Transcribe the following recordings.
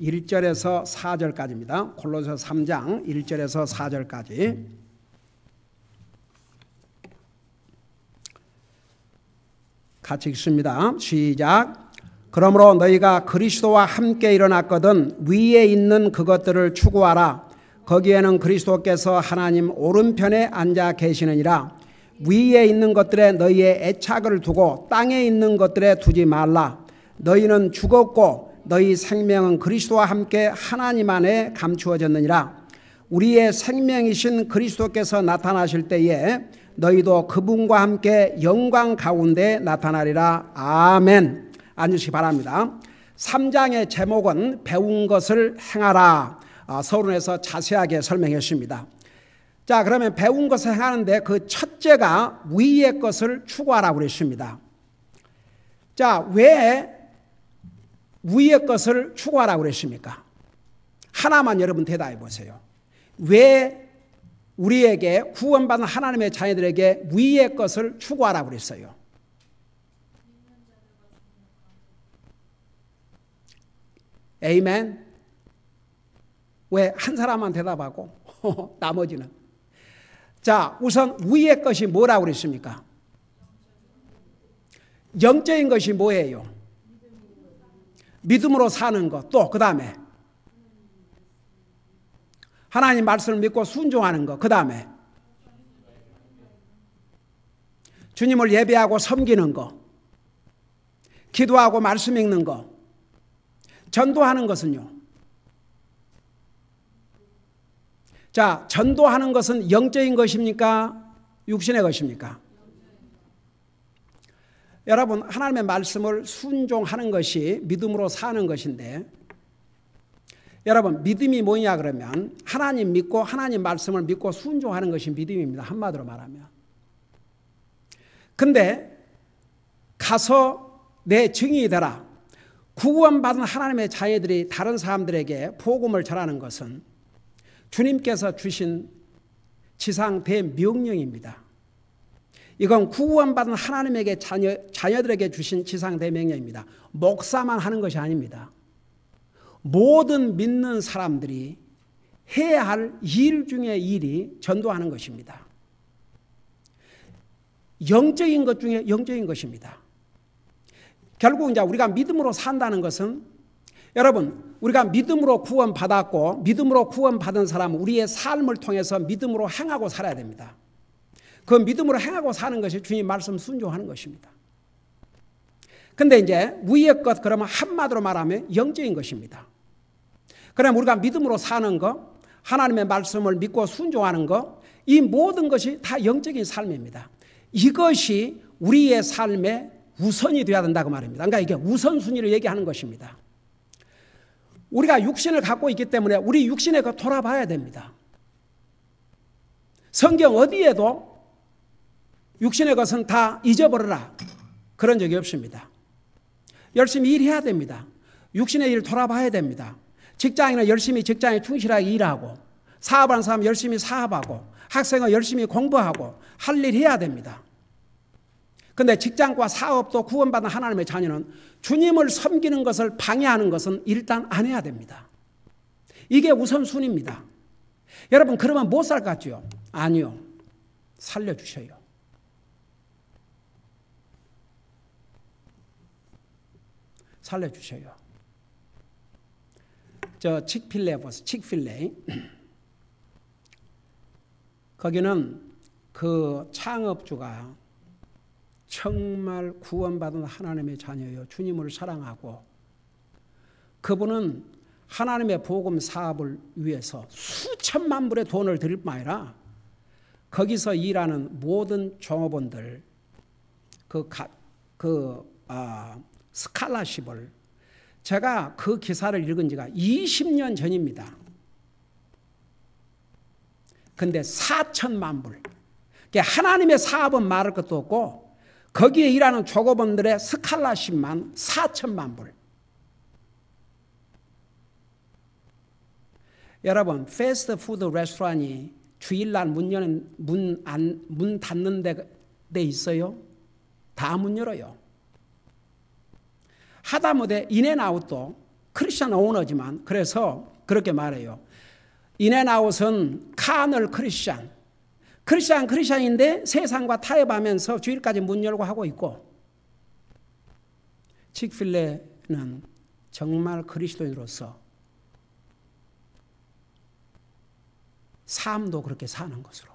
1절에서 4절까지입니다. 골로새 3장 1절에서 4절까지. 같이 읽습니다. 시작. 그러므로 너희가 그리스도와 함께 일어났거든 위에 있는 그것들을 추구하라. 거기에는 그리스도께서 하나님 오른편에 앉아 계시느니라. 위에 있는 것들에 너희의 애착을 두고 땅에 있는 것들에 두지 말라. 너희는 죽었고 너희 생명은 그리스도와 함께 하나님 안에 감추어졌느니라. 우리의 생명이신 그리스도께서 나타나실 때에 너희도 그분과 함께 영광 가운데 나타나리라. 아멘. 앉으시기 바랍니다. 3장의 제목은 배운 것을 행하라. 서론에서 자세하게 설명했습니다. 자, 그러면 배운 것을 행하는데 그 첫째가 위의 것을 추구하라고 그랬습니다. 자, 왜 위의 것을 추구하라고 그랬습니까? 하나만 여러분 대답해 보세요. 왜 우리에게 구원받은 하나님의 자녀들에게 위의 것을 추구하라고 그랬어요? 에이멘. 왜 한 사람만 대답하고 나머지는? 자, 우선 위의 것이 뭐라고 그랬습니까? 영적인 것이 뭐예요? 믿음으로 사는 것. 또 그 다음에 하나님 말씀을 믿고 순종하는 것. 그 다음에 주님을 예배하고 섬기는 것. 기도하고 말씀 읽는 것. 전도하는 것은요? 자, 전도하는 것은 영적인 것입니까? 육신의 것입니까? 여러분, 하나님의 말씀을 순종하는 것이 믿음으로 사는 것인데, 여러분, 믿음이 뭐냐 그러면 하나님 믿고 하나님 말씀을 믿고 순종하는 것이 믿음입니다. 한마디로 말하면. 근데 가서 내 증인이 되라. 구원받은 하나님의 자녀들이 다른 사람들에게 복음을 전하는 것은 주님께서 주신 지상 대명령입니다. 이건 구원받은 하나님에게 자녀들에게 주신 지상 대명령입니다. 목사만 하는 것이 아닙니다. 모든 믿는 사람들이 해야 할 일 중에 일이 전도하는 것입니다. 영적인 것 중에 영적인 것입니다. 결국 이제 우리가 믿음으로 산다는 것은, 여러분, 우리가 믿음으로 구원받았고 믿음으로 구원받은 사람은 우리의 삶을 통해서 믿음으로 행하고 살아야 됩니다. 그 믿음으로 행하고 사는 것이 주님 말씀 순종하는 것입니다. 근데 이제 위의 것, 그러면 한마디로 말하면 영적인 것입니다. 그럼 우리가 믿음으로 사는 것, 하나님의 말씀을 믿고 순종하는 것, 이 모든 것이 다 영적인 삶입니다. 이것이 우리의 삶의 우선이 되어야 된다고 말입니다. 그러니까 이게 우선순위를 얘기하는 것입니다. 우리가 육신을 갖고 있기 때문에 우리 육신에 돌아봐야 됩니다. 성경 어디에도 육신의 것은 다 잊어버려라 그런 적이 없습니다. 열심히 일해야 됩니다. 육신의 일을 돌아봐야 됩니다. 직장인은 열심히 직장에 충실하게 일하고, 사업하는 사람은 열심히 사업하고, 학생은 열심히 공부하고 할 일 해야 됩니다. 그런데 직장과 사업도 구원받은 하나님의 자녀는 주님을 섬기는 것을 방해하는 것은 일단 안 해야 됩니다. 이게 우선순위입니다. 여러분, 그러면 못 살 것 같죠? 아니요. 살려주셔요. 살려주셔요. 저 칙필레 보세요. 칙필레. 거기는 그 창업주가 정말 구원받은 하나님의 자녀예요. 주님을 사랑하고, 그분은 하나님의 복음 사업을 위해서 수천만 불의 돈을 드릴 뿐 아니라 거기서 일하는 모든 종업원들 스칼라십을, 제가 그 기사를 읽은 지가 20년 전입니다. 근데 4천만 불. 하나님의 사업은 말할 것도 없고 거기에 일하는 종업원들의 스칼라십만 4천만 불. 여러분, 패스트푸드 레스토랑이 주일날 문 닫는 데 있어요? 다 문 열어요. 하다못해 인앤아웃도 크리스천 오너지만 그래서 그렇게 말해요. 인앤아웃은 카널 크리스천인데 세상과 타협하면서 주일까지 문 열고 하고 있고, 칙필레는 정말 그리스도인으로서 삶도 그렇게 사는 것으로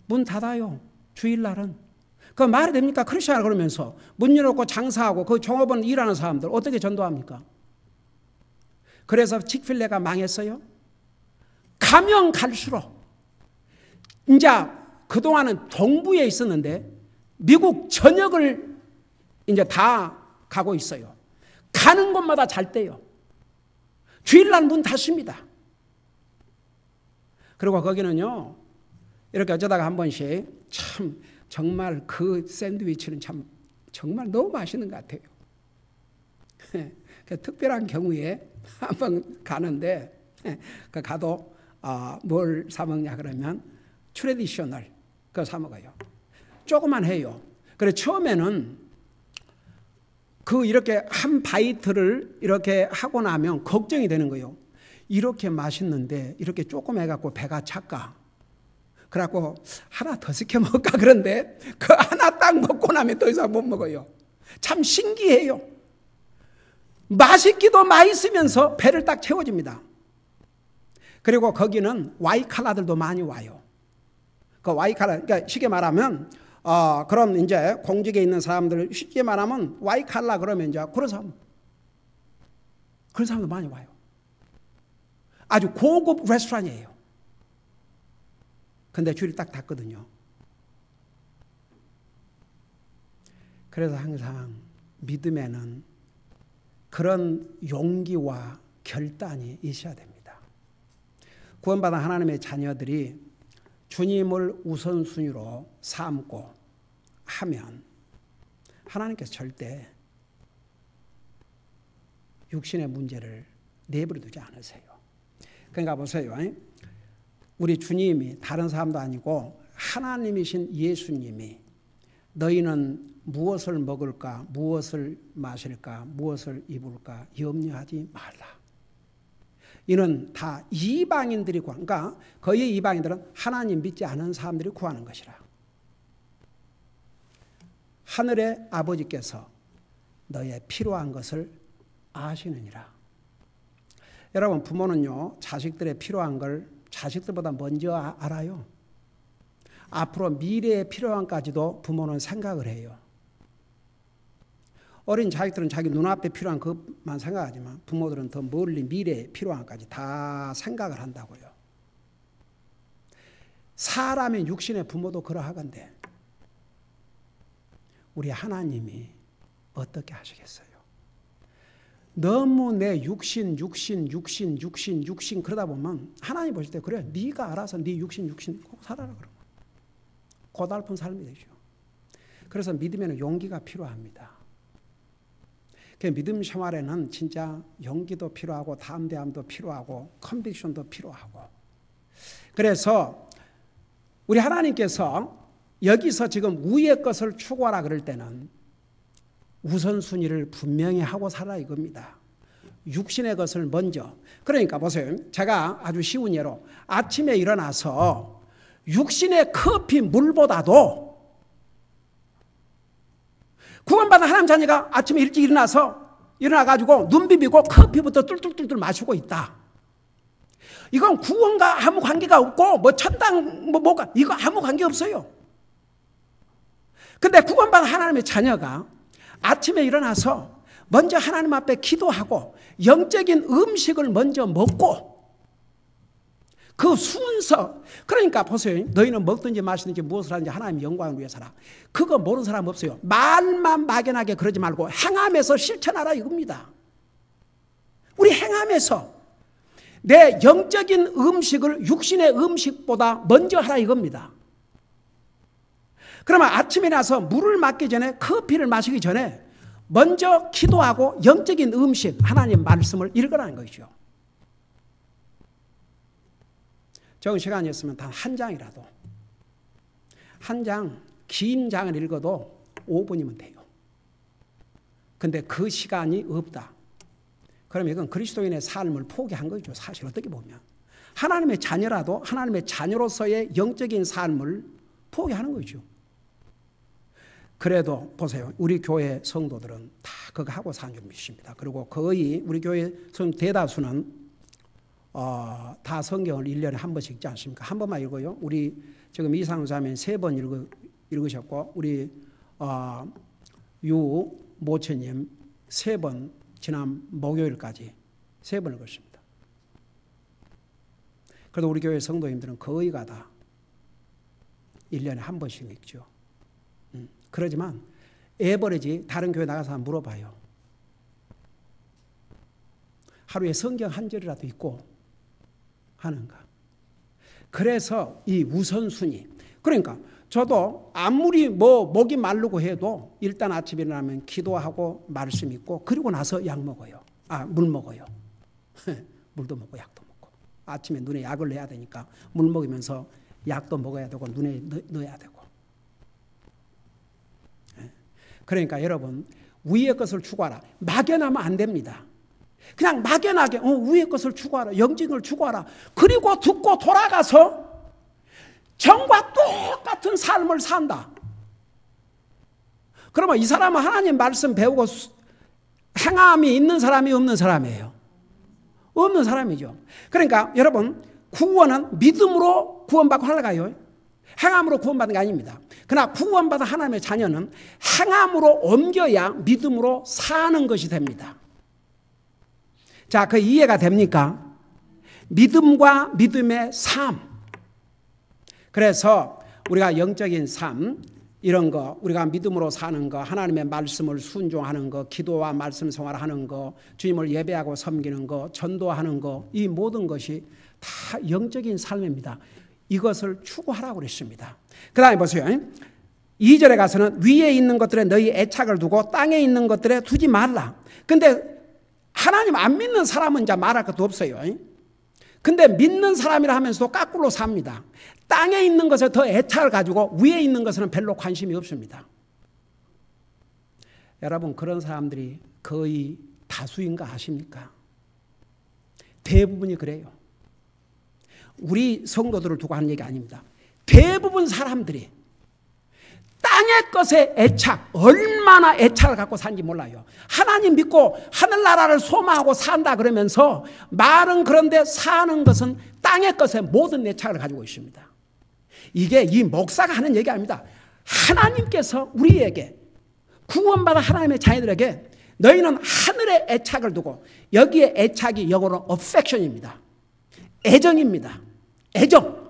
문 닫아요. 주일날은. 그 말이 됩니까? 크리스천이라 그러면서 문 열어놓고 장사하고 그 종업원 일하는 사람들 어떻게 전도합니까? 그래서 칙필레가 망했어요. 가면 갈수록 이제 그동안은 동부에 있었는데 미국 전역을 이제 다 가고 있어요. 가는 곳마다 잘 때요. 주일날 문 닫습니다. 그리고 거기는요, 이렇게 어쩌다가 한 번씩 참 정말 그 샌드위치는 참 정말 너무 맛있는 것 같아요. 특별한 경우에 한번 가는데 가도 뭘 사 먹냐 그러면 트레디셔널 그거 사 먹어요. 조그만 해요. 그래 처음에는 그 이렇게 한 바이트를 이렇게 하고 나면 걱정이 되는 거예요. 이렇게 맛있는데 이렇게 조금 해갖고 배가 찰까? 그래갖고 하나 더 시켜 먹을까? 그런데 그 하나 딱 먹고 나면 더 이상 못 먹어요. 참 신기해요. 맛있기도 맛있으면서 배를 딱 채워집니다. 그리고 거기는 와이칼라들도 많이 와요. 그 와이칼라, 그러니까 쉽게 말하면 그럼 이제 공직에 있는 사람들 쉽게 말하면 와이칼라 그러면 이제 그런 사람도 많이 와요. 아주 고급 레스토랑이에요. 근데 줄이 딱 닫거든요. 그래서 항상 믿음에는 그런 용기와 결단이 있어야 됩니다. 구원받은 하나님의 자녀들이 주님을 우선순위로 삼고 하면 하나님께서 절대 육신의 문제를 내버려 두지 않으세요. 그러니까 보세요. 우리 주님이 다른 사람도 아니고 하나님이신 예수님이 너희는 무엇을 먹을까, 무엇을 마실까, 무엇을 입을까 염려하지 말라. 이는 다 이방인들이 구하는, 그러니까 거의 이방인들은 하나님 믿지 않은 사람들이 구하는 것이라. 하늘의 아버지께서 너의 필요한 것을 아시느니라. 여러분 부모는요 자식들의 필요한 걸 자식들보다 먼저 알아요. 앞으로 미래의 필요한까지도 부모는 생각을 해요. 어린 자식들은 자기 눈앞에 필요한 것만 생각하지만 부모들은 더 멀리 미래의 필요한까지 다 생각을 한다고요. 사람의 육신의 부모도 그러하건대 우리 하나님이 어떻게 하시겠어요? 너무 내 육신 그러다 보면 하나님 보실 때 그래 네가 알아서 네 육신 꼭 살아라 그러면 고달픈 삶이 되죠. 그래서 믿음에는 용기가 필요합니다. 그 믿음 생활에는 진짜 용기도 필요하고 담대함도 필요하고 컨빅션도 필요하고, 그래서 우리 하나님께서 여기서 지금 위의 것을 추구하라 그럴 때는 우선순위를 분명히 하고 살아 이겁니다. 육신의 것을 먼저. 그러니까 보세요. 제가 아주 쉬운 예로 아침에 일어나서 육신의 커피 물보다도 구원받은 하나님 자녀가 아침에 일찍 일어나가지고 눈 비비고 커피부터 뚫뚫뚫 마시고 있다. 이건 구원과 아무 관계가 없고 뭐 천당 뭐가 이거 아무 관계 없어요. 근데 구원받은 하나님의 자녀가 아침에 일어나서 먼저 하나님 앞에 기도하고 영적인 음식을 먼저 먹고 그 순서, 그러니까 보세요. 너희는 먹든지 마시든지 무엇을 하든지 하나님의 영광을 위해서 하라. 그거 모르는 사람 없어요. 말만 막연하게 그러지 말고 행함에서 실천하라 이겁니다. 우리 행함에서 내 영적인 음식을 육신의 음식보다 먼저 하라 이겁니다. 그러면 아침에 나서 물을 마시기 전에 커피를 마시기 전에 먼저 기도하고 영적인 음식 하나님 말씀을 읽으라는 것이죠. 적은 시간이었으면 단 한 장이라도, 한 장, 긴 장을 읽어도 5분이면 돼요. 근데 그 시간이 없다. 그러면 이건 그리스도인의 삶을 포기한 거죠. 사실 어떻게 보면. 하나님의 자녀라도 하나님의 자녀로서의 영적인 삶을 포기하는 거죠. 그래도 보세요. 우리 교회 성도들은 다 그거 하고 사는 줄 믿습니다. 그리고 거의 우리 교회 대다수는 다 성경을 1년에 한 번씩 읽지 않습니까? 한 번만 읽어요. 우리 지금 이상우 자매는 3번 읽으셨고 우리 유 모처님 3번 지난 목요일까지 3번 읽었습니다. 그래도 우리 교회 성도님들은 거의가 다 1년에 한 번씩 읽죠. 그러지만 에버리지 다른 교회 나가서 한번 물어봐요. 하루에 성경 한 절이라도 읽고 하는가. 그래서 이 우선순위. 그러니까 저도 아무리 목이 마르고 해도 일단 아침에 일어나면 기도하고 말씀 읽고 그리고 나서 약 먹어요. 물 먹어요. 물도 먹고 약도 먹고. 아침에 눈에 약을 넣어야 되니까 물 먹으면서 약도 먹어야 되고 눈에 넣어야 되고. 그러니까 여러분 위의 것을 추구하라. 막연하면 안 됩니다. 그냥 막연하게 위의 것을 추구하라. 영적을 추구하라. 그리고 듣고 돌아가서 정과 똑같은 삶을 산다. 그러면 이 사람은 하나님 말씀 배우고 행함이 있는 사람이 없는 사람이에요. 없는 사람이죠. 그러니까 여러분 구원은 믿음으로 구원받고 하나가요. 행함으로 구원받는 게 아닙니다. 그러나 구원받은 하나님의 자녀는 행함으로 옮겨야 믿음으로 사는 것이 됩니다. 자, 그 이해가 됩니까? 믿음과 믿음의 삶. 그래서 우리가 영적인 삶, 이런 거, 우리가 믿음으로 사는 거, 하나님의 말씀을 순종하는 거, 기도와 말씀 생활하는 거, 주님을 예배하고 섬기는 거, 전도하는 거, 이 모든 것이 다 영적인 삶입니다. 이것을 추구하라고 그랬습니다. 그 다음에 보세요. 2절에 가서는 위에 있는 것들에 너희 애착을 두고 땅에 있는 것들에 두지 말라. 근데 하나님 안 믿는 사람은 이제 말할 것도 없어요. 근데 믿는 사람이라 하면서도 까꿀로 삽니다. 땅에 있는 것에 더 애착을 가지고 위에 있는 것에는 별로 관심이 없습니다. 여러분 그런 사람들이 거의 다수인 거 아십니까? 대부분이 그래요. 우리 성도들을 두고 하는 얘기 아닙니다. 대부분 사람들이 땅의 것에 애착, 얼마나 애착을 갖고 사는지 몰라요. 하나님 믿고 하늘나라를 소망하고 산다 그러면서 말은 그런데 사는 것은 땅의 것에 모든 애착을 가지고 있습니다. 이게 이 목사가 하는 얘기 아닙니다. 하나님께서 우리에게 구원받은 하나님의 자녀들에게 너희는 하늘에 애착을 두고 여기에 애착이 영어로 affection입니다. 애정입니다. 애정.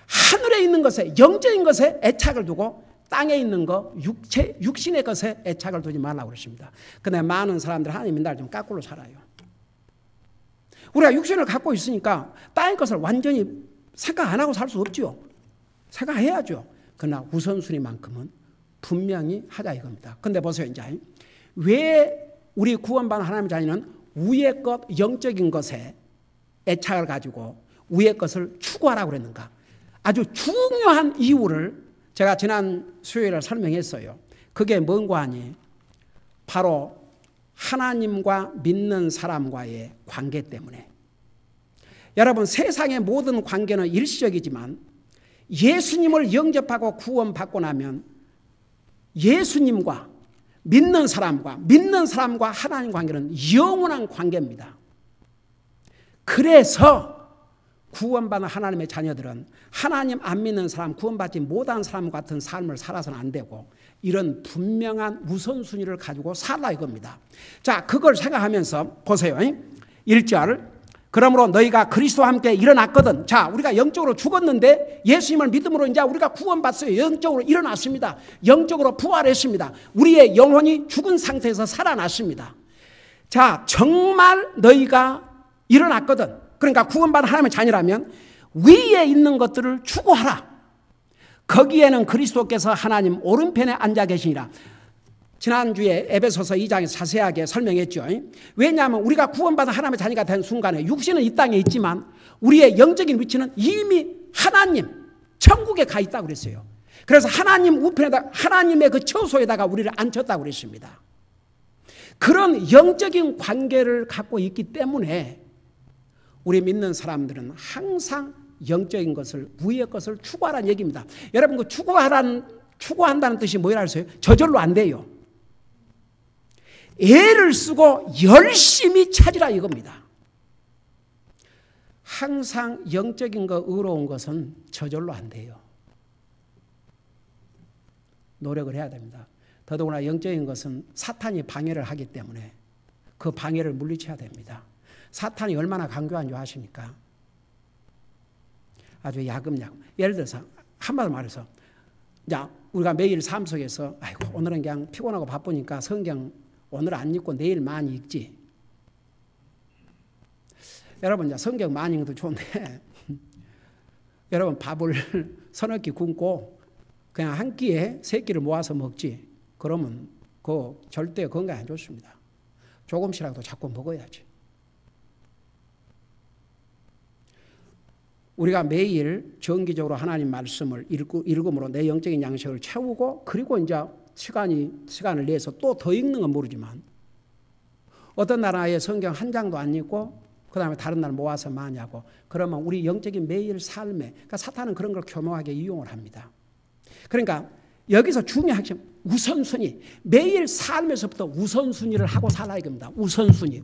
하늘에 있는 것에 영적인 것에 애착을 두고 땅에 있는 거 육신의 것에 애착을 두지 말라고 그러십니다. 근데 많은 사람들 하나님 믿는 날 좀 까꿀로 살아요. 우리가 육신을 갖고 있으니까 땅의 것을 완전히 생각 안 하고 살 수 없죠. 생각해야죠. 그러나 우선순위만큼은 분명히 하자 이겁니다. 근데 보세요. 이제 왜 우리 구원받은 하나님의 자녀는 위의 것 영적인 것에 애착을 가지고 위의 것을 추구하라고 그랬는가? 아주 중요한 이유를 제가 지난 수요일에 설명했어요. 그게 뭔가 하니 바로 하나님과 믿는 사람과의 관계 때문에. 여러분 세상의 모든 관계는 일시적이지만 예수님을 영접하고 구원받고 나면 예수님과 믿는 사람과 하나님 관계는 영원한 관계입니다. 그래서 구원받은 하나님의 자녀들은 하나님 안 믿는 사람, 구원받지 못한 사람 같은 삶을 살아서는 안 되고 이런 분명한 우선순위를 가지고 살라 이겁니다. 자, 그걸 생각하면서 보세요. 1절 그러므로 너희가 그리스도와 함께 일어났거든. 자, 우리가 영적으로 죽었는데 예수님을 믿음으로 이제 우리가 구원받았어요. 영적으로 일어났습니다. 영적으로 부활했습니다. 우리의 영혼이 죽은 상태에서 살아났습니다. 자, 정말 너희가 일어났거든. 그러니까 구원받은 하나님의 자녀라면 위에 있는 것들을 추구하라. 거기에는 그리스도께서 하나님 오른편에 앉아 계시니라. 지난주에 에베소서 2장에서 자세하게 설명했죠. 왜냐하면 우리가 구원받은 하나님의 자녀가 된 순간에 육신은 이 땅에 있지만 우리의 영적인 위치는 이미 하나님 천국에 가 있다고 그랬어요. 그래서 하나님 우편에다 하나님의 그 처소에다가 우리를 앉혔다고 그랬습니다. 그런 영적인 관계를 갖고 있기 때문에 우리 믿는 사람들은 항상 영적인 것을, 위의 것을 추구하라는 얘기입니다. 여러분, 그 추구한다는 뜻이 뭐라 하세요? 저절로 안 돼요. 애를 쓰고 열심히 찾으라 이겁니다. 항상 영적인 거, 의로운 것은 저절로 안 돼요. 노력을 해야 됩니다. 더더구나 영적인 것은 사탄이 방해를 하기 때문에 그 방해를 물리쳐야 됩니다. 사탄이 얼마나 강교한 줄 아십니까? 아주 야금야금. 예를 들어서 한마디로 말해서, 자, 우리가 매일 삶 속에서 아이고 오늘은 그냥 피곤하고 바쁘니까 성경 오늘 안 읽고 내일 많이 읽지. 여러분, 이제 성경 많이 읽어도 좋은데 여러분 밥을 서너 끼 굶고 그냥 한 끼에 세 끼를 모아서 먹지. 그러면 그 절대 건강에 안 좋습니다. 조금씩이라도 자꾸 먹어야지. 우리가 매일 정기적으로 하나님 말씀을 읽음으로 내 영적인 양식을 채우고, 그리고 이제 시간을 내서 또 더 읽는 건 모르지만 어떤 나라에 성경 한 장도 안 읽고 그 다음에 다른 날 모아서 많이 하고, 그러면 우리 영적인 매일 삶에, 그러니까 사탄은 그런 걸 교묘하게 이용을 합니다. 그러니까 여기서 중요한 핵심, 우선순위. 매일 삶에서부터 우선순위를 하고 살아야 됩니다. 우선순위.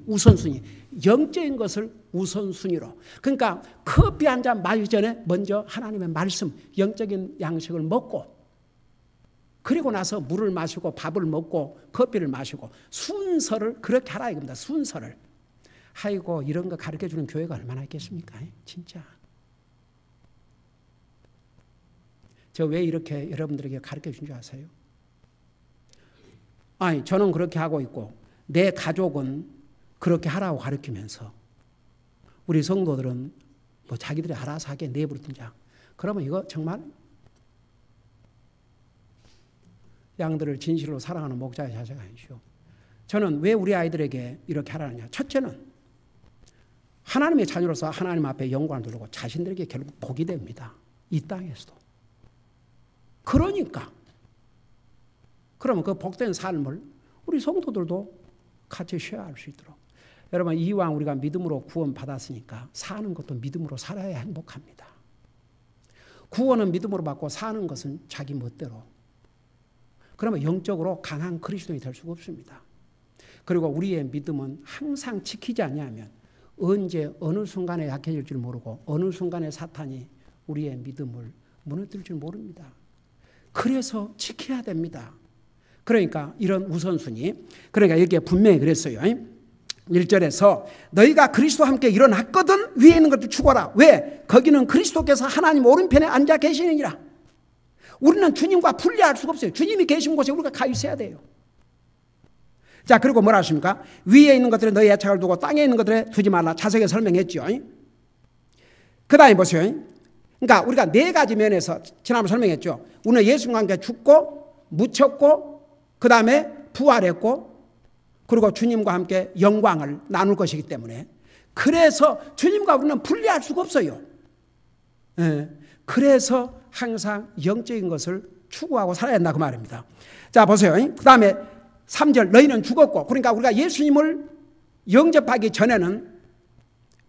영적인 것을 우선순위로. 그러니까 커피 한 잔 마시기 전에 먼저 하나님의 말씀, 영적인 양식을 먹고, 그리고 나서 물을 마시고 밥을 먹고 커피를 마시고, 순서를 그렇게 하라 이겁니다. 순서를. 아이고, 이런 거 가르쳐주는 교회가 얼마나 있겠습니까? 진짜. 저 왜 이렇게 여러분들에게 가르쳐준 줄 아세요? 아니, 저는 그렇게 하고 있고 내 가족은 그렇게 하라고 가르치면서 우리 성도들은 뭐 자기들이 알아서 하게 내버려둔 자. 그러면 이거 정말 양들을 진실로 사랑하는 목자의 자세가 아니죠. 저는 왜 우리 아이들에게 이렇게 하라느냐. 첫째는 하나님의 자녀로서 하나님 앞에 영광을 두르고 자신들에게 결국 복이 됩니다. 이 땅에서도. 그러니까 그러면 그 복된 삶을 우리 성도들도 같이 쉐어할 수 있도록. 여러분, 이왕 우리가 믿음으로 구원 받았으니까 사는 것도 믿음으로 살아야 행복합니다. 구원은 믿음으로 받고 사는 것은 자기 멋대로. 그러면 영적으로 강한 그리스도인이 될 수가 없습니다. 그리고 우리의 믿음은 항상 지키지 않으면 언제 어느 순간에 약해질 줄 모르고 어느 순간에 사탄이 우리의 믿음을 무너뜨릴 줄 모릅니다. 그래서 지켜야 됩니다. 그러니까 이런 우선순위. 그러니까 여기에 분명히 그랬어요. 1절에서 너희가 그리스도와 함께 일어났거든 위에 있는 것들 추구하라. 왜? 거기는 그리스도께서 하나님 오른편에 앉아 계시느니라. 우리는 주님과 분리할 수가 없어요. 주님이 계신 곳에 우리가 가 있어야 돼요. 자, 그리고 뭐라 하십니까? 위에 있는 것들에 너희 애착을 두고 땅에 있는 것들에 두지 말라. 자세하게 설명했죠. 그 다음에 보세요. 그러니까 우리가 네 가지 면에서 지난번에 설명했죠. 우리는 예수님과 함께 죽고 묻혔고 그 다음에 부활했고 그리고 주님과 함께 영광을 나눌 것이기 때문에, 그래서 주님과 우리는 분리할 수가 없어요. 그래서 항상 영적인 것을 추구하고 살아야 한다 그 말입니다. 자, 보세요. 그 다음에 3절 너희는 죽었고, 그러니까 우리가 예수님을 영접하기 전에는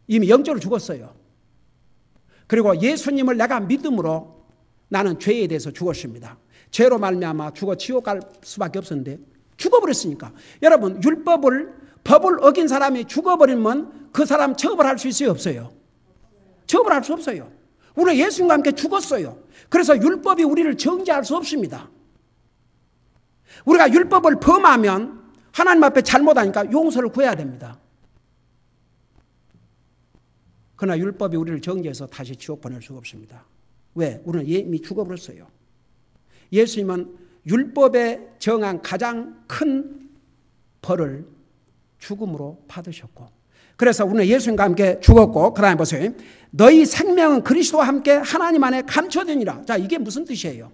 이미 영적으로 죽었어요. 그리고 예수님을 내가 믿음으로 나는 죄에 대해서 죽었습니다. 죄로 말미암아 죽어 지옥 갈 수밖에 없었는데 죽어버렸으니까. 여러분, 법을 어긴 사람이 죽어버리면 그 사람 처벌할 수 있어요, 없어요? 처벌할 수 없어요. 우리는 예수님과 함께 죽었어요. 그래서 율법이 우리를 정죄할 수 없습니다. 우리가 율법을 범하면 하나님 앞에 잘못하니까 용서를 구해야 됩니다. 그러나 율법이 우리를 정죄해서 다시 지옥 보낼 수가 없습니다. 왜? 우리는 이미 죽어버렸어요. 예수님은 율법에 정한 가장 큰 벌을 죽음으로 받으셨고, 그래서 우리는 예수님과 함께 죽었고, 그 다음에 보세요. 너희 생명은 그리스도와 함께 하나님 안에 감춰지니라. 자, 이게 무슨 뜻이에요?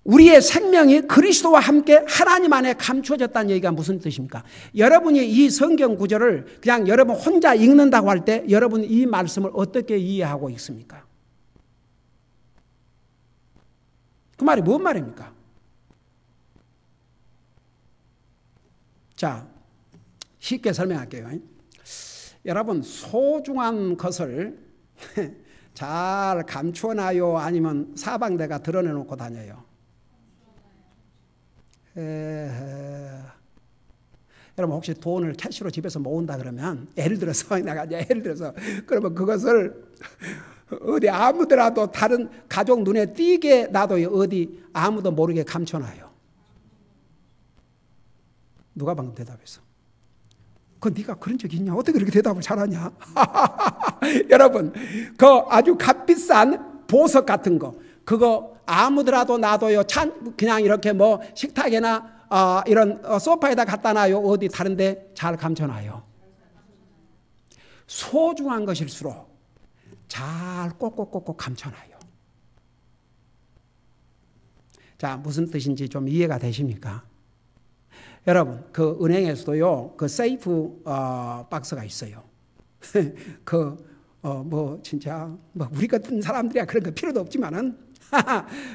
우리의 생명이 그리스도와 함께 하나님 안에 감춰졌다는 얘기가 무슨 뜻입니까? 여러분이 이 성경 구절을 그냥 여러분 혼자 읽는다고 할 때 여러분 이 말씀을 어떻게 이해하고 있습니까? 그 말이 뭔 말입니까? 자, 쉽게 설명할게요. 여러분, 소중한 것을 잘 감추어놔요? 아니면 사방대가 드러내놓고 다녀요? 여러분, 혹시 돈을 캐시로 집에서 모은다 그러면 예를 들어서 그러면 그것을 어디 아무더라도 다른 가족 눈에 띄게 놔둬요? 어디 아무도 모르게 감춰놔요? 누가 방금 대답했어? 네가 그런 적 있냐? 어떻게 그렇게 대답을 잘하냐? 여러분, 그 아주 값비싼 보석 같은 거, 그거 아무더라도 놔둬요? 그냥 이렇게 뭐 식탁이나 이런 소파에다 갖다 놔요? 어디 다른데 잘 감춰놔요? 소중한 것일수록 잘 꼭꼭꼭꼭 감춰놔요. 자, 무슨 뜻인지 좀 이해가 되십니까? 여러분, 그 은행에서도요, 그 세이프 박스가 있어요. 진짜 우리 같은 사람들이야 그런 거 필요도 없지만은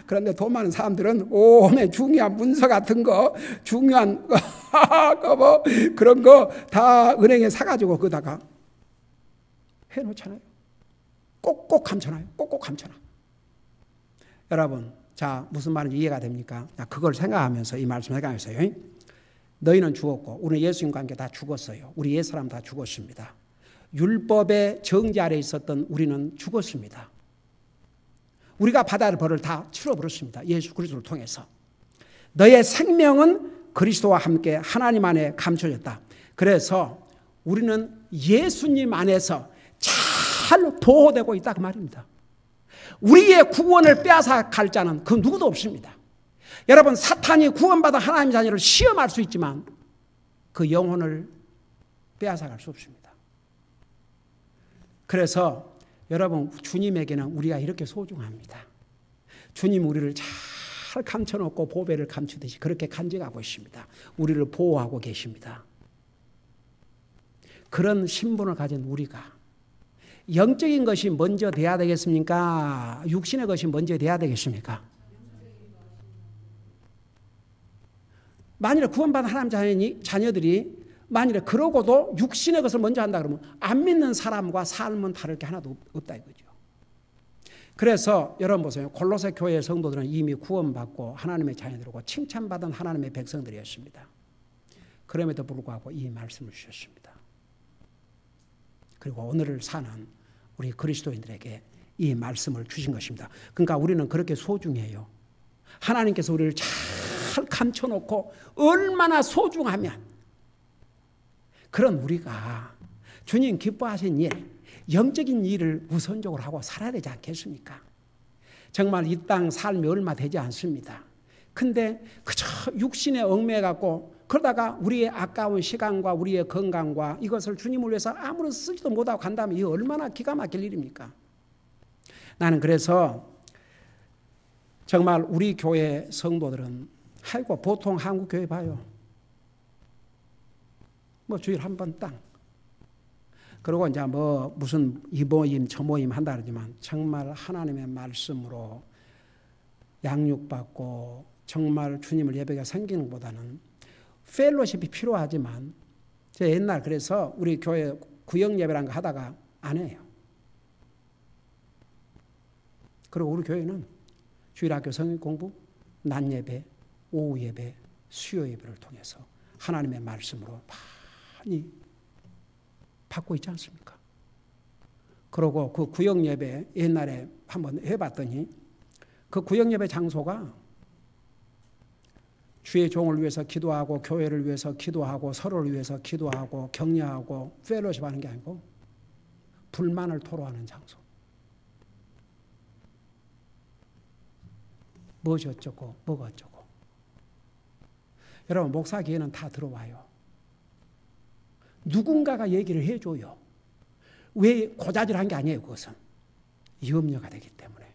그런데 돈 많은 사람들은 오메 중요한 문서 같은 거, 중요한 뭐 그런 거 다 은행에 사가지고 거기다가 해놓잖아요. 꼭꼭 감춰놔요. 꼭꼭 감춰놔. 여러분, 자, 무슨 말인지 이해가 됩니까? 자, 그걸 생각하면서 이 말씀 생각하세요. 너희는 죽었고 우리는 예수님과 함께 다 죽었어요. 우리 옛사람 다 죽었습니다. 율법의 정지 아래에 있었던 우리는 죽었습니다. 우리가 받아야 할 벌을 다 치러버렸습니다. 예수 그리스도를 통해서. 너의 생명은 그리스도와 함께 하나님 안에 감춰졌다. 그래서 우리는 예수님 안에서 잘 보호되고 있다 그 말입니다. 우리의 구원을 빼앗아 갈 자는 그 누구도 없습니다. 여러분, 사탄이 구원받은 하나님의 자녀를 시험할 수 있지만 그 영혼을 빼앗아 갈 수 없습니다. 그래서 여러분, 주님에게는 우리가 이렇게 소중합니다. 주님 우리를 잘 감춰놓고 보배를 감추듯이 그렇게 간직하고 있습니다. 우리를 보호하고 계십니다. 그런 신분을 가진 우리가 영적인 것이 먼저 돼야 되겠습니까? 육신의 것이 먼저 돼야 되겠습니까? 만일에 구원받은 하나님 자녀들이 만일에 그러고도 육신의 것을 먼저 한다 그러면 안 믿는 사람과 삶은 다를 게 하나도 없다 이거죠. 그래서 여러분 보세요. 골로새 교회 성도들은 이미 구원받고 하나님의 자녀들이고 칭찬받은 하나님의 백성들이었습니다. 그럼에도 불구하고 이 말씀을 주셨습니다. 그리고 오늘을 사는 우리 그리스도인들에게 이 말씀을 주신 것입니다. 그러니까 우리는 그렇게 소중해요. 하나님께서 우리를 잘 감춰놓고 얼마나 소중하면 그런 우리가 주님 기뻐하신 일, 영적인 일을 우선적으로 하고 살아야 되지 않겠습니까? 정말 이 땅 삶이 얼마 되지 않습니다. 근데 그저 육신에 얽매여갖고 그러다가 우리의 아까운 시간과 우리의 건강과 이것을 주님을 위해서 아무런 쓰지도 못하고 간다면 이게 얼마나 기가 막힐 일입니까? 나는 그래서 정말 우리 교회 성도들은 아이고 보통 한국 교회 봐요. 뭐 주일 한 번 땅. 그리고 이제 뭐 무슨 이 모임 저 모임 한다 그러지만 정말 하나님의 말씀으로 양육받고 정말 주님을 예배가 생기는 것보다는 펠로십이 필요하지만 제가 옛날 그래서 우리 교회 구역 예배라는 거 하다가 안 해요. 그리고 우리 교회는 주일학교 성경 공부, 낮 예배, 오후 예배, 수요 예배를 통해서 하나님의 말씀으로 많이 받고 있지 않습니까? 그리고 그 구역 예배 옛날에 한번 해봤더니 그 구역 예배 장소가 주의 종을 위해서 기도하고 교회를 위해서 기도하고 서로를 위해서 기도하고 격려하고 펠로십 하는 게 아니고 불만을 토로하는 장소. 무엇이 어쩌고 뭐가 어쩌고. 여러분 목사 기회는 다 들어와요. 누군가가 얘기를 해줘요. 왜 고자질한 게 아니에요. 그것은 염려가 되기 때문에.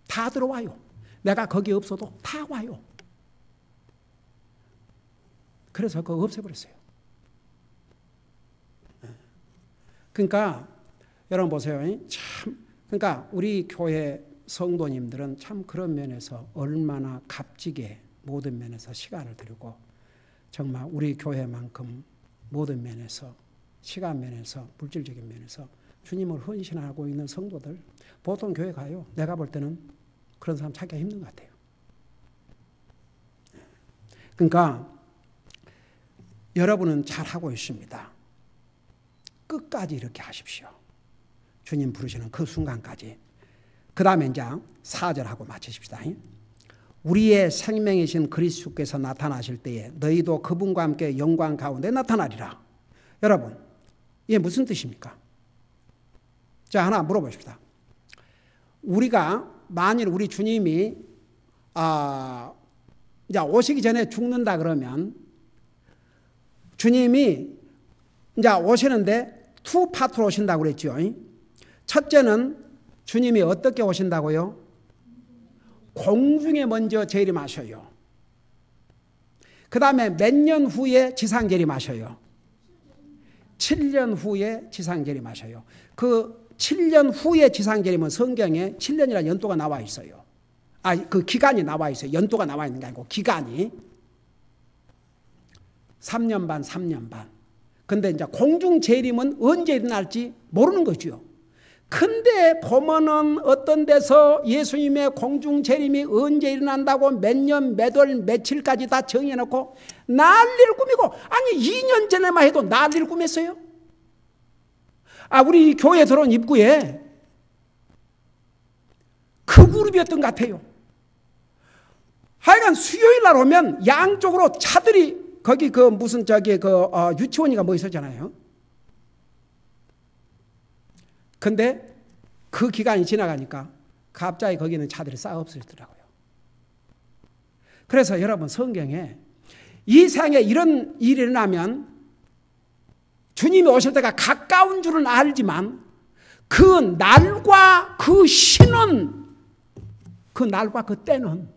다 들어와요. 내가 거기 없어도 다 와요. 그래서 그거 없애버렸어요. 그러니까 여러분 보세요. 참 그러니까 우리 교회 성도님들은 참 그런 면에서 얼마나 값지게 모든 면에서 시간을 들이고 정말 우리 교회만큼 모든 면에서, 시간 면에서, 물질적인 면에서 주님을 헌신하고 있는 성도들, 보통 교회 가요. 내가 볼 때는 그런 사람 찾기가 힘든 것 같아요. 그러니까 여러분은 잘하고 있습니다. 끝까지 이렇게 하십시오. 주님 부르시는 그 순간까지. 그 다음에 이제 4절하고 마치십시다. 우리의 생명이신 그리스도께서 나타나실 때에 너희도 그분과 함께 영광 가운데 나타나리라. 여러분, 이게 무슨 뜻입니까? 자, 하나 물어보십시다. 우리가 만일 우리 주님이 이제 오시기 전에 죽는다 그러면 주님이 이제 오시는데 투 파트로 오신다고 그랬죠. 첫째는 주님이 어떻게 오신다고요? 공중에 먼저 재림하셔요. 그 다음에 몇 년 후에 지상 재림하셔요? 7년 후에 지상 재림하셔요. 그 7년 후에 지상 재림은 성경에 7년이라는 연도가 나와 있어요. 그 기간이 나와 있어요. 연도가 나와 있는 게 아니고 기간이 3년 반, 3년 반. 근데 이제 공중 재림은 언제 일어날지 모르는 거죠. 근데 보면은 어떤 데서 예수님의 공중 재림이 언제 일어난다고 몇 년, 몇 월, 며칠까지 다 정해놓고 난리를 꾸미고, 아니 2년 전에만 해도 난리를 꾸몄어요. 우리 교회 들어온 입구에 그 그룹이었던 것 같아요. 하여간 수요일 날 오면 양쪽으로 차들이 거기 무슨 유치원이가 뭐 있었잖아요. 근데 그 기간이 지나가니까 갑자기 거기는 차들이 싹 없어지더라고요. 그래서 여러분, 성경에 이 세상에 이런 일이 일어나면 주님이 오실 때가 가까운 줄은 알지만 그 날과 그 시는, 그 날과 그 때는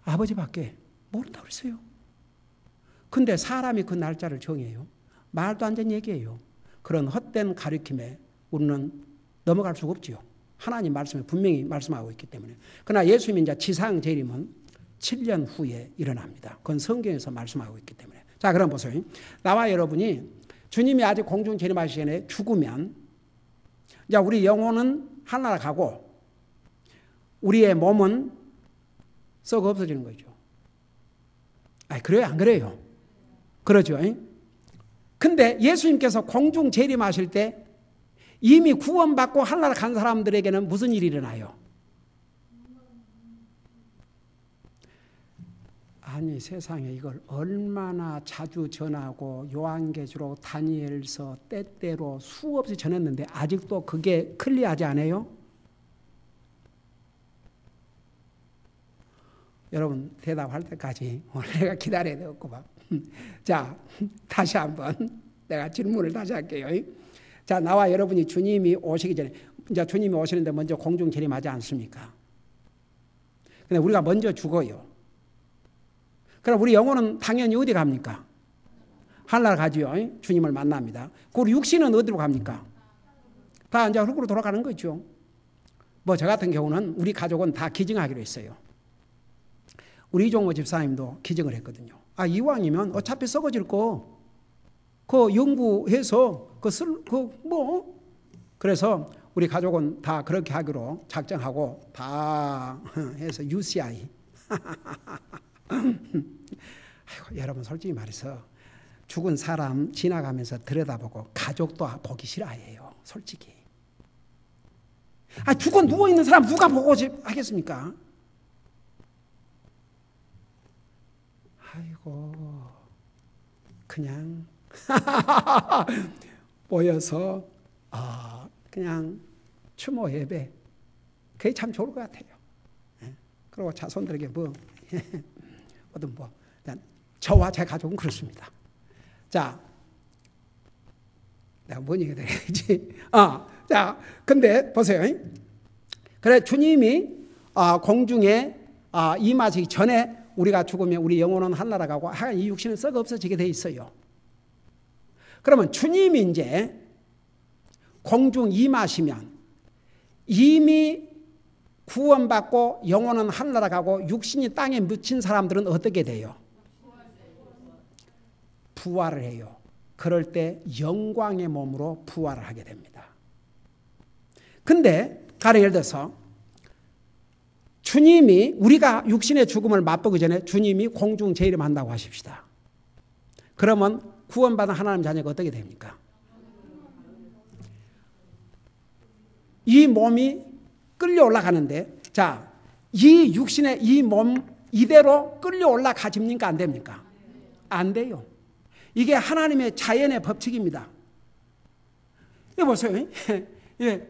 아버지밖에 모른다고 그랬어요. 근데 사람이 그 날짜를 정해요. 말도 안 되는 얘기예요. 그런 헛된 가르침에 우리는 넘어갈 수가 없지요. 하나님 말씀에 분명히 말씀하고 있기 때문에. 그러나 예수님이 이제 지상 재림은 7년 후에 일어납니다. 그건 성경에서 말씀하고 있기 때문에. 자, 그럼 보세요. 나와 여러분이 주님이 아직 공중 재림하시기 전에 죽으면 이제 우리 영혼은 하늘나라 가고 우리의 몸은 썩어 없어지는 거죠. 그래요? 안 그래요? 그러죠. 근데 예수님께서 공중 재림하실 때 이미 구원받고 하늘나라 간 사람들에게는 무슨 일이 일어나요? 아니, 세상에 이걸 얼마나 자주 전하고 요한계시록, 다니엘서, 때때로 수없이 전했는데 아직도 그게 클리어하지 않아요? 여러분, 대답할 때까지 오늘 내가 기다려야 되겠구만. 자, 다시 한번 내가 질문을 다시 할게요. 자, 나와 여러분이 주님이 오시기 전에, 이제 주님이 오시는데 먼저 공중 재림하지 않습니까? 근데 우리가 먼저 죽어요. 그럼 우리 영혼은 당연히 어디 갑니까? 하늘나라 가지요. 주님을 만납니다. 우리 육신은 어디로 갑니까? 다 이제 흙으로 돌아가는 거죠. 뭐 저 같은 경우는 우리 가족은 다 기증하기로 했어요. 우리 이종모 집사님도 기증을 했거든요. 이왕이면 어차피 썩어질 거, 연구해서, 그래서 우리 가족은 다 그렇게 하기로 작정하고 다 해서 UCI. 여러분, 솔직히 말해서 죽은 사람 지나가면서 들여다보고 가족도 보기 싫어해요. 솔직히. 죽어 누워있는 사람 누가 보고 하겠습니까? 그냥 모여서 그냥 추모 예배, 그게 참 좋을 것 같아요. 그리고 자손들에게 저와 제 가족은 그렇습니다. 자, 내가 뭔 얘기를 해야지? 자, 근데 보세요. 그래, 주님이 공중에 임하시기 전에 우리가 죽으면 우리 영혼은 하늘나라 가고 이 육신은 썩어 없어지게 돼 있어요. 그러면 주님이 이제 공중 임하시면 이미 구원받고 영혼은 하늘나라 가고 육신이 땅에 묻힌 사람들은 어떻게 돼요? 부활을 해요. 그럴 때 영광의 몸으로 부활을 하게 됩니다. 근데 가령 예를 들어서 주님이 우리가 육신의 죽음을 맛보기 전에 주님이 공중 재림한다고 하십시다. 그러면 구원받은 하나님 자녀가 어떻게 됩니까? 이 몸이 끌려 올라가는데, 자, 이 육신의 이 몸 이대로 끌려 올라가집니까? 안 됩니까? 안 돼요. 이게 하나님의 자연의 법칙입니다. 이거 보세요. 예.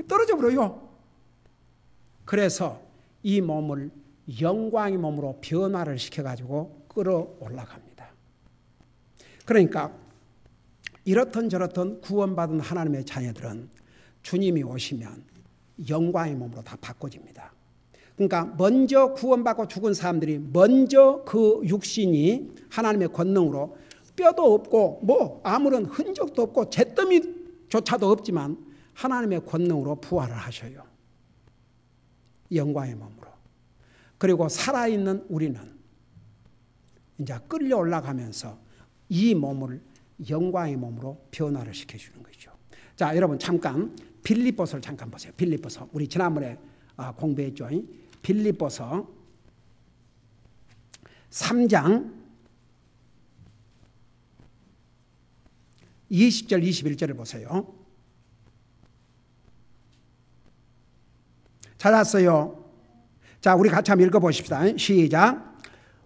떨어져 버려요. 그래서 이 몸을 영광의 몸으로 변화를 시켜가지고 끌어올라갑니다. 그러니까 이렇든 저렇든 구원받은 하나님의 자녀들은 주님이 오시면 영광의 몸으로 다 바꿔집니다. 그러니까 먼저 구원받고 죽은 사람들이 먼저 그 육신이 하나님의 권능으로 뼈도 없고 뭐 아무런 흔적도 없고 잿더미조차도 없지만 하나님의 권능으로 부활을 하셔요. 영광의 몸으로. 그리고 살아있는 우리는 이제 끌려 올라가면서 이 몸을 영광의 몸으로 변화를 시켜주는 거죠. 자, 여러분 잠깐 빌립보서를 잠깐 보세요. 빌립보서. 우리 지난번에 공부했죠. 빌립보서 3장 20절 21절을 보세요. 찾았어요. 자, 우리 같이 한번 읽어보십시다. 시작.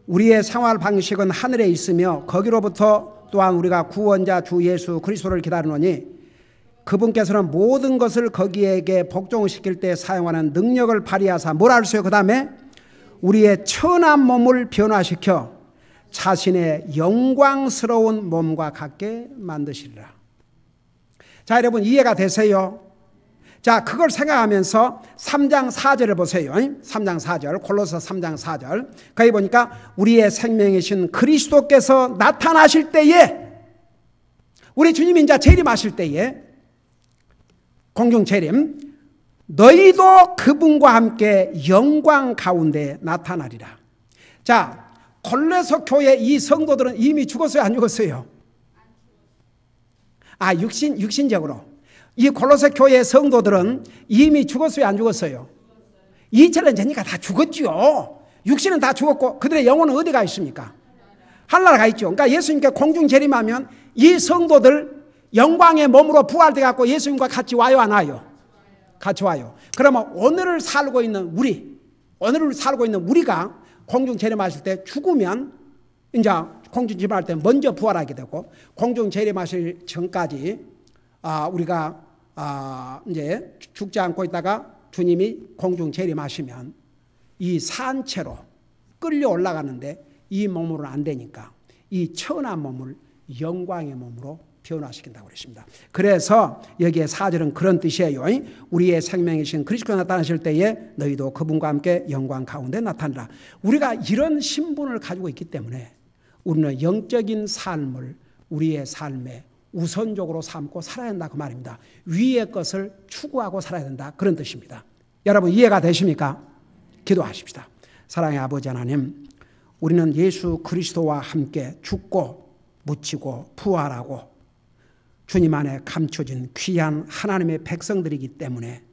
우리의 생활 방식은 하늘에 있으며 거기로부터 또한 우리가 구원자 주 예수 그리스도를 기다리노니 그분께서는 모든 것을 거기에게 복종시킬 때 사용하는 능력을 발휘하사 뭐라 하셨어요? 그 다음에 우리의 천한 몸을 변화시켜 자신의 영광스러운 몸과 같게 만드시리라. 자, 여러분 이해가 되세요? 자, 그걸 생각하면서 3장 4절을 보세요. 3장 4절, 골로새 3장 4절. 거기 보니까 우리의 생명이신 그리스도께서 나타나실 때에, 우리 주님이 이제 재림하실 때에, 공중 재림, 너희도 그분과 함께 영광 가운데 나타나리라. 자, 골로새 교회 이 성도들은 이미 죽었어요, 안 죽었어요? 육신적으로. 이 골로새 교회의 성도들은 이미 죽었어요, 안 죽었어요? 2000년 전이니까 다 죽었죠. 육신은 다 죽었고 그들의 영혼은 어디가 있습니까? 하늘나라 가 있죠. 그러니까 예수님께 공중 재림하면 이 성도들 영광의 몸으로 부활돼 갖고 예수님과 같이 와요, 안 와요? 같이 와요. 그러면 오늘을 살고 있는 우리가 공중 재림하실 때 죽으면 이제 공중 재림할 때 먼저 부활하게 되고, 공중 재림하실 전까지 우리가 이제 죽지 않고 있다가 주님이 공중 재림하시면 이 산채로 끌려 올라가는데 이 몸으로는 안 되니까 이 천한 몸을 영광의 몸으로 변화시킨다고 그랬습니다. 그래서 여기에 4절은 그런 뜻이에요. 우리의 생명이신 그리스도가 나타나실 때에 너희도 그분과 함께 영광 가운데 나타나라. 우리가 이런 신분을 가지고 있기 때문에 우리는 영적인 삶을 우리의 삶에 우선적으로 삼고 살아야 된다 그 말입니다. 위의 것을 추구하고 살아야 된다 그런 뜻입니다. 여러분 이해가 되십니까? 기도하십시다. 사랑의 아버지 하나님, 우리는 예수 그리스도와 함께 죽고 묻히고 부활하고 주님 안에 감춰진 귀한 하나님의 백성들이기 때문에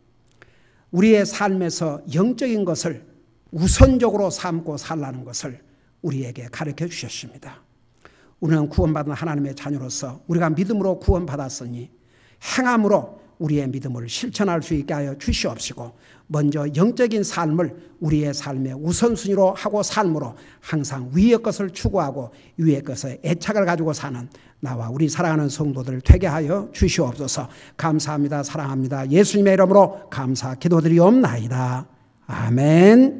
우리의 삶에서 영적인 것을 우선적으로 삼고 살라는 것을 우리에게 가르쳐 주셨습니다. 우리는 구원받은 하나님의 자녀로서 우리가 믿음으로 구원받았으니 행함으로 우리의 믿음을 실천할 수 있게 하여 주시옵시고, 먼저 영적인 삶을 우리의 삶의 우선순위로 하고 삶으로 항상 위의 것을 추구하고 위의 것에 애착을 가지고 사는 나와 우리 사랑하는 성도들 되게 하여 주시옵소서. 감사합니다. 사랑합니다. 예수님의 이름으로 감사 기도드리옵나이다. 아멘.